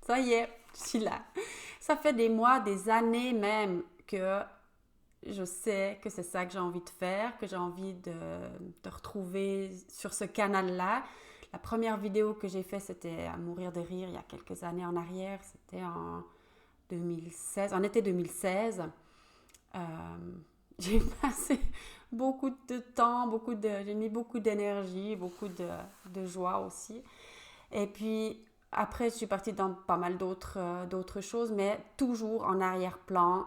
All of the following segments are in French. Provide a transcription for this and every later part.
Ça y est, je suis là. Ça fait des mois, des années même que je sais que c'est ça que j'ai envie de faire, que j'ai envie de retrouver sur ce canal-là. La première vidéo que j'ai faite, c'était à mourir de rire il y a quelques années en arrière. C'était en 2016, en été 2016. Euh, j'ai passé beaucoup de temps, j'ai mis beaucoup d'énergie, beaucoup de joie aussi. Et puis après, je suis partie dans pas mal d'autres choses, mais toujours en arrière-plan,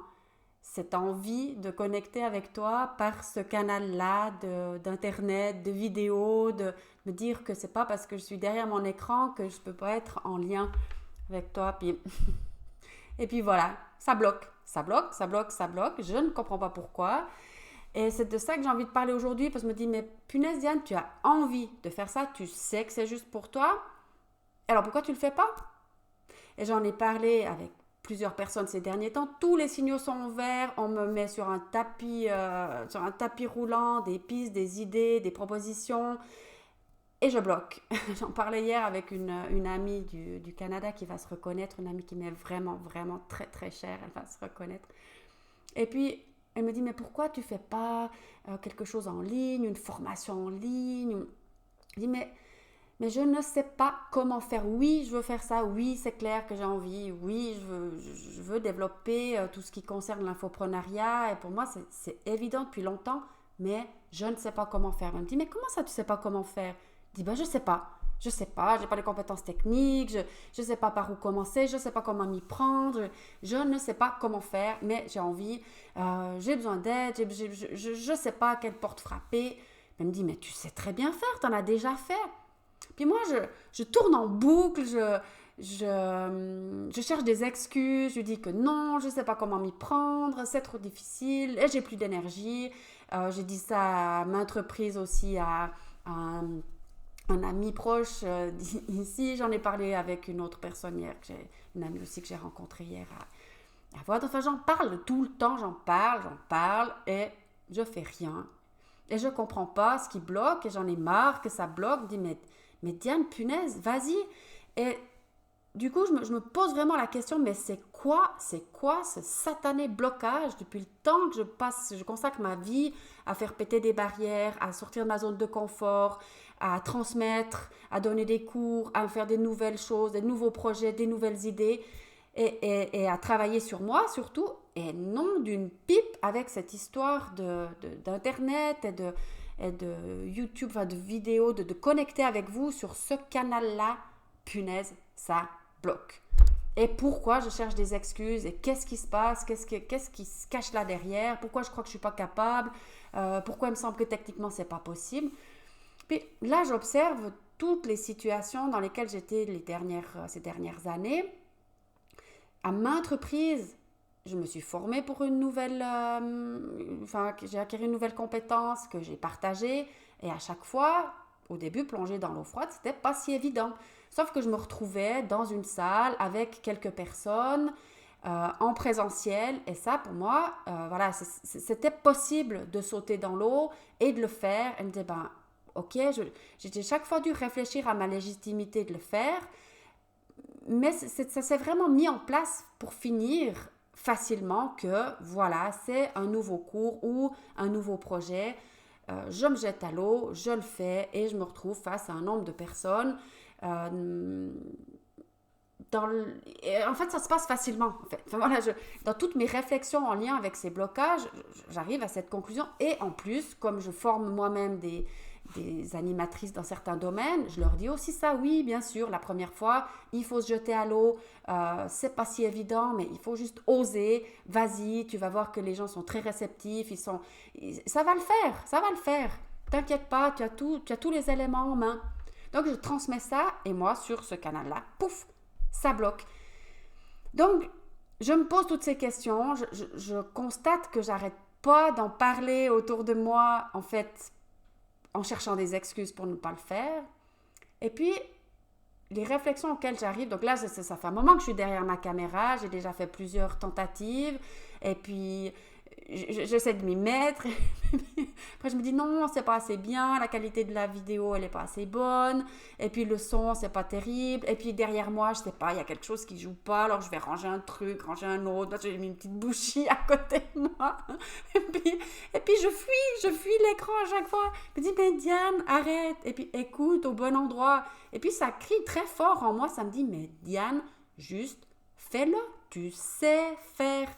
cette envie de connecter avec toi par ce canal-là d'internet, de vidéos, de me dire que c'est pas parce que je suis derrière mon écran que je peux pas être en lien avec toi. Et puis voilà, ça bloque, ça bloque, ça bloque, ça bloque. Je ne comprends pas pourquoi. Et c'est de ça que j'ai envie de parler aujourd'hui parce que je me dis, mais punaise Diane, tu as envie de faire ça, tu sais que c'est juste pour toi. Alors pourquoi tu le fais pas? Et j'en ai parlé avec plusieurs personnes ces derniers temps. Tous les signaux sont verts. On me met sur un tapis roulant, des pistes, des idées, des propositions. Et je bloque. J'en parlais hier avec une amie du Canada qui va se reconnaître, une amie qui m'est vraiment, vraiment très, très chère. Elle va se reconnaître. Et puis, elle me dit, mais pourquoi tu ne fais pas quelque chose en ligne, une formation en ligne? Je dis, mais je ne sais pas comment faire. Oui, je veux faire ça. Oui, c'est clair que j'ai envie. Oui, je veux développer tout ce qui concerne l'infoprenariat. Et pour moi, c'est évident depuis longtemps, mais je ne sais pas comment faire. Elle me dit, mais comment ça, tu ne sais pas comment faire? Je dis, ben, je ne sais pas. Je ne sais pas, je n'ai pas les compétences techniques, je ne sais pas par où commencer, je ne sais pas comment m'y prendre, je ne sais pas comment faire, mais j'ai envie, j'ai besoin d'aide, je ne sais pas à quelle porte frapper. Elle me dit, mais tu sais très bien faire, tu en as déjà fait. Puis moi, je tourne en boucle, je cherche des excuses, je dis que non, je ne sais pas comment m'y prendre, c'est trop difficile, et j'ai plus d'énergie. J'ai dit ça à maintes reprises aussi à un ami proche ici. J'en ai parlé avec une autre personne hier, une amie aussi que j'ai rencontrée hier à Voix. Enfin, j'en parle tout le temps, j'en parle, et je fais rien. Et je comprends pas ce qui bloque, et j'en ai marre que ça bloque. Je dis, mais Diane, punaise, vas-y. Et du coup, je me pose vraiment la question, mais c'est quoi ce satané blocage depuis le temps que je consacre ma vie à faire péter des barrières, à sortir de ma zone de confort, à transmettre, à donner des cours, à faire des nouvelles choses, des nouveaux projets, des nouvelles idées, et à travailler sur moi surtout, et non d'une pipe avec cette histoire d'Internet et de YouTube, enfin de vidéos, de connecter avec vous sur ce canal-là. Punaise, ça bloque. Et pourquoi je cherche des excuses? Et qu'est-ce qui se passe? Qu'est-ce qui se cache là derrière? Pourquoi je crois que je ne suis pas capable? Pourquoi il me semble que techniquement, ce n'est pas possible? Puis là, j'observe toutes les situations dans lesquelles j'étais ces dernières années. À maintes reprises, je me suis formée pour une nouvelle... j'ai acquis une nouvelle compétence que j'ai partagée. Et à chaque fois, au début, plonger dans l'eau froide, c'était pas si évident. Sauf que je me retrouvais dans une salle avec quelques personnes en présentiel. Et ça, pour moi, voilà, c'était possible de sauter dans l'eau et de le faire. Elle me disait, ben, ok, j'ai chaque fois dû réfléchir à ma légitimité de le faire. Mais ça s'est vraiment mis en place pour finir facilement que, voilà, c'est un nouveau cours ou un nouveau projet. Je me jette à l'eau, je le fais et je me retrouve face à un nombre de personnes. En fait, ça se passe facilement. En fait. Enfin, voilà, dans toutes mes réflexions en lien avec ces blocages, j'arrive à cette conclusion. Et en plus, comme je forme moi-même des animatrices dans certains domaines, je leur dis aussi ça, oui, bien sûr, la première fois, il faut se jeter à l'eau, c'est pas si évident, mais il faut juste oser, vas-y, tu vas voir que les gens sont très réceptifs, ça va le faire, t'inquiète pas, tu as tous les éléments en main. Donc je transmets ça, et moi, sur ce canal-là, pouf, ça bloque. Donc, je me pose toutes ces questions, je constate que j'arrête pas d'en parler autour de moi, en fait, en cherchant des excuses pour ne pas le faire. Et puis, les réflexions auxquelles j'arrive, donc là, ça fait un moment que je suis derrière ma caméra, j'ai déjà fait plusieurs tentatives, et puis j'essaie de m'y mettre. Après, je me dis non, c'est pas assez bien. La qualité de la vidéo, elle est pas assez bonne. Et puis, le son, c'est pas terrible. Et puis, derrière moi, je sais pas, il y a quelque chose qui joue pas. Alors, je vais ranger un truc, ranger un autre. J'ai mis une petite bouchie à côté de moi. Et puis je fuis l'écran à chaque fois. Je me dis, mais Diane, arrête. Et puis, écoute au bon endroit. Et puis, ça crie très fort en moi. Ça me dit, mais Diane, juste fais-le. Tu sais faire.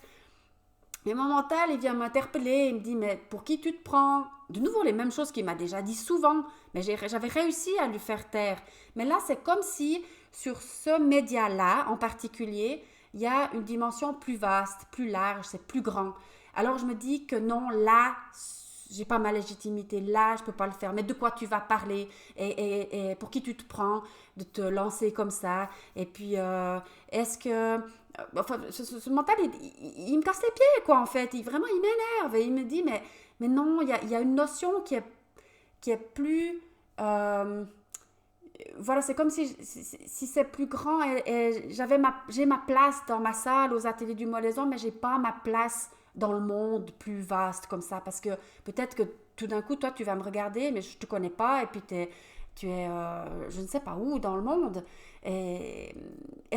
Mais mon mental, il vient m'interpeller, il me dit, mais pour qui tu te prends? De nouveau, les mêmes choses qu'il m'a déjà dit souvent, mais j'avais réussi à lui faire taire. Mais là, c'est comme si, sur ce média-là, en particulier, il y a une dimension plus vaste, plus large, c'est plus grand. Alors, je me dis que non, là, j'ai pas ma légitimité, là, je peux pas le faire. Mais de quoi tu vas parler? Et pour qui tu te prends de te lancer comme ça? Et puis, est-ce que... Enfin, ce mental, il me casse les pieds, quoi, en fait. Vraiment, il m'énerve. Et il me dit, mais non, il y a une notion qui est plus... voilà, c'est comme si c'est plus grand. Et j'ai ma place dans ma salle aux ateliers du Molaison, mais j'ai pas ma place dans le monde plus vaste comme ça. Parce que peut-être que tout d'un coup, toi, tu vas me regarder, mais je te connais pas. Et puis, tu es je ne sais pas où dans le monde. Et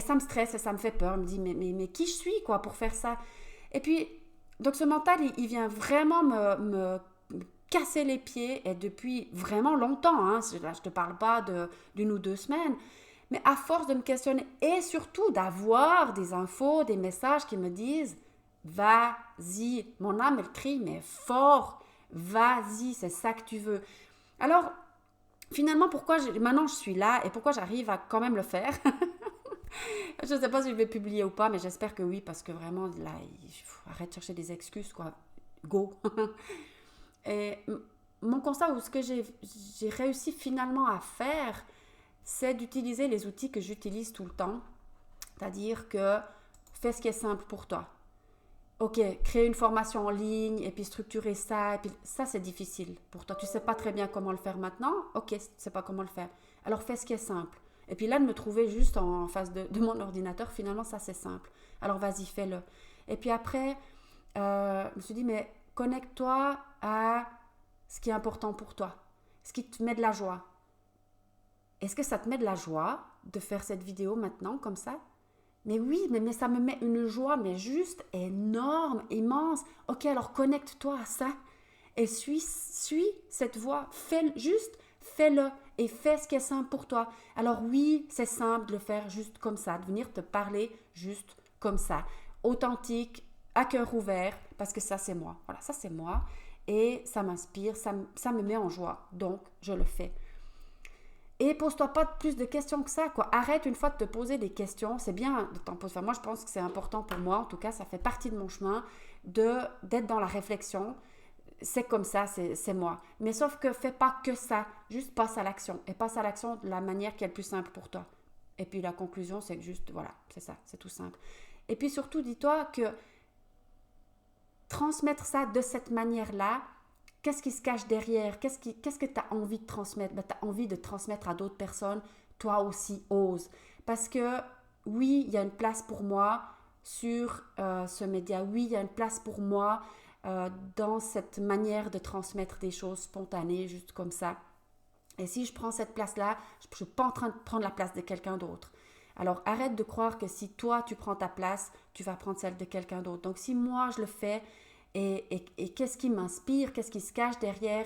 ça me stresse et ça me fait peur. Je me dis, mais qui je suis, quoi, pour faire ça? Et puis, donc ce mental, il vient vraiment me casser les pieds, et depuis vraiment longtemps, hein. Là, je ne te parle pas d'une ou deux semaines, mais à force de me questionner et surtout d'avoir des infos, des messages qui me disent, vas-y, mon âme, elle crie, mais fort, vas-y, c'est ça que tu veux. Alors, finalement, maintenant je suis là et pourquoi j'arrive à quand même le faire. Je ne sais pas si je vais publier ou pas, mais j'espère que oui, parce que vraiment, là, arrête de chercher des excuses, quoi. Go. Et mon constat, ou ce que j'ai réussi finalement à faire, c'est d'utiliser les outils que j'utilise tout le temps. C'est-à-dire que fais ce qui est simple pour toi. Ok, créer une formation en ligne et puis structurer ça, et puis ça c'est difficile pour toi. Tu ne sais pas très bien comment le faire maintenant. Ok, tu ne sais pas comment le faire. Alors fais ce qui est simple. Et puis là, de me trouver juste en face de mon ordinateur, finalement, ça c'est simple. Alors vas-y, fais-le. Et puis après, je me suis dit, mais connecte-toi à ce qui est important pour toi, ce qui te met de la joie. Est-ce que ça te met de la joie de faire cette vidéo maintenant, comme ça? Mais oui, mais ça me met une joie, mais juste énorme, immense. Ok, alors connecte-toi à ça et suis cette voie. Fais-le et fais ce qui est simple pour toi. Alors oui, c'est simple de le faire juste comme ça, de venir te parler juste comme ça. Authentique, à cœur ouvert, parce que ça c'est moi. Voilà, ça c'est moi et ça m'inspire, ça me met en joie. Donc, je le fais. Et pose-toi pas plus de questions que ça, quoi. Arrête une fois de te poser des questions. C'est bien de t'en poser. Enfin, moi, je pense que c'est important pour moi. En tout cas, ça fait partie de mon chemin d'être dans la réflexion. C'est comme ça, c'est moi. Mais sauf que fais pas que ça. Juste passe à l'action. Et passe à l'action de la manière qui est le plus simple pour toi. Et puis la conclusion, c'est que juste, voilà, c'est ça. C'est tout simple. Et puis surtout, dis-toi que transmettre ça de cette manière-là, qu'est-ce qui se cache derrière? Qu'est-ce que tu as envie de transmettre? Tu as envie de transmettre à d'autres personnes. Toi aussi, ose. Parce que oui, il y a une place pour moi sur ce média. Oui, il y a une place pour moi dans cette manière de transmettre des choses spontanées, juste comme ça. Et si je prends cette place-là, je ne suis pas en train de prendre la place de quelqu'un d'autre. Alors arrête de croire que si toi, tu prends ta place, tu vas prendre celle de quelqu'un d'autre. Donc si moi, je le fais, et qu'est-ce qui m'inspire, qu'est-ce qui se cache derrière,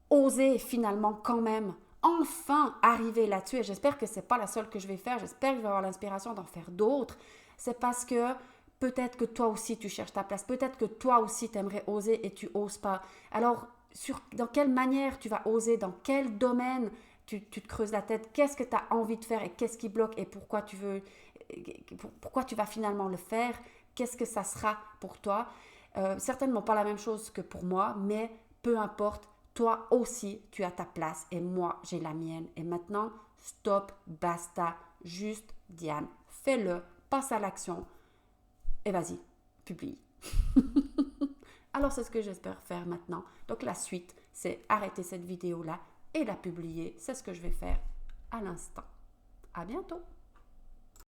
oser finalement quand même enfin arriver là-dessus, et j'espère que c'est pas la seule que je vais faire, j'espère que je vais avoir l'inspiration d'en faire d'autres, c'est parce que peut-être que toi aussi tu cherches ta place, peut-être que toi aussi tu aimerais oser et tu oses pas. Alors dans quelle manière tu vas oser, dans quel domaine tu te creuses la tête, qu'est-ce que tu as envie de faire et qu'est-ce qui bloque et pourquoi tu vas finalement le faire, qu'est-ce que ça sera pour toi. Certainement pas la même chose que pour moi, mais peu importe, toi aussi tu as ta place et moi j'ai la mienne. Et maintenant, stop, basta, juste Diane, fais-le, passe à l'action et vas-y, publie. Alors c'est ce que j'espère faire maintenant. Donc la suite, c'est arrêter cette vidéo-là et la publier. C'est ce que je vais faire à l'instant. À bientôt.